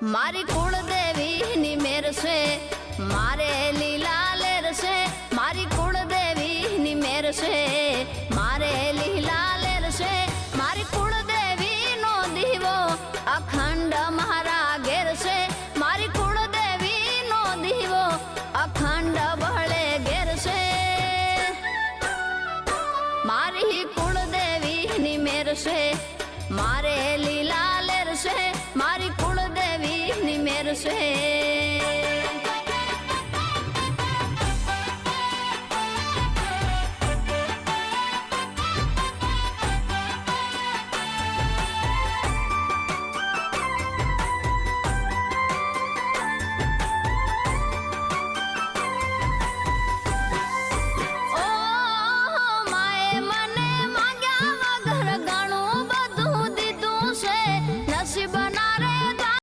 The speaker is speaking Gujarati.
મારી કુળદેવીની મેર છે મારે લીલા લેર છે મારી કુળદેવીની મેર છે મારે લીલા લેર છે મારી કુળદેવીનો દીવો અખંડ મારા ઘેર છે મારી કુળદેવીનો દીવો અખંડ બળે ઘેર છે મારી કુળદેવીની મેર છે મારે લીલા લેર છે મારી કુળદેવીની મેર છે